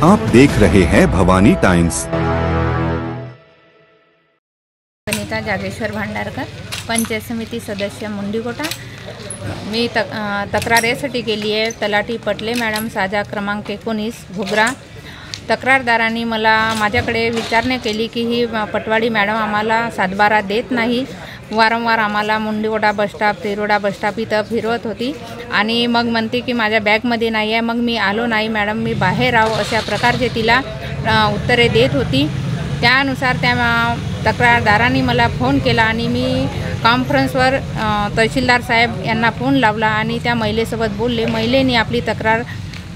आप देख रहे हैं भवानी टाइम्स। वनिता जागेश्वर भांडारकर, पंचायत समिती सदस्य मुंडीकोटा। मी तक्रार यासाठी केली आहे, तलाठी पटले मॅडम, साजा क्रमांक 19 घुगरा। तक्रारदारांनी मला माझ्याकडे विचारणा केली की ही पटवाडी मॅडम आम्हाला सातबारा देत नाही, वारंवार आम्हाला मुंडीकोटा बसस्टॉप, तिरोडा बसस्टॉप इथं फिरवत होती आणि मग म्हणते की माझ्या बॅगमध्ये नाही आहे, मग मी आलो नाही मॅडम, मी बाहेर आहो, अशा प्रकारचे तिला उत्तरे देत होती। त्यानुसार त्या तक्रारदारांनी मला फोन केला आणि मी कॉन्फरन्सवर तहसीलदार साहेब यांना फोन लावला आणि त्या महिलेसोबत बोलले। महिलेने आपली तक्रार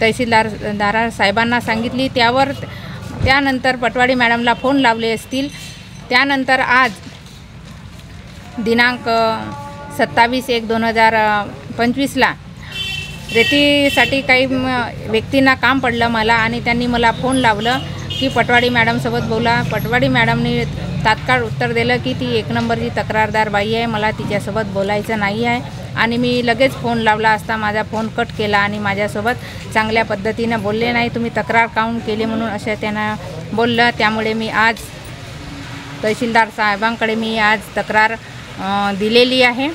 तहसीलदार साहेबांना सांगितली। त्यानंतर पटवाडी मॅडमला फोन लावले असतील। त्यानंतर आज दिनांक 27/1/2025ला रेतीसाठी काही व्यक्तींना काम पडलं मला आणि त्यांनी मला फोन लावलं की पटवाडी मॅडमसोबत बोला। पटवाडी मॅडमने तात्काळ उत्तर दिलं की ती 1 नंबरची तक्रारदार बाई आहे, मला तिच्यासोबत बोलायचं नाही आहे। आणि मी लगेच फोन लावला असता माझा फोन कट केला आणि माझ्यासोबत चांगल्या पद्धतीनं बोलले नाही, तुम्ही तक्रार काऊन केली म्हणून असं त्यांना बोललं। त्यामुळे मी आज तहसीलदार साहेबांकडे आज तक्रार दिलेली आहे।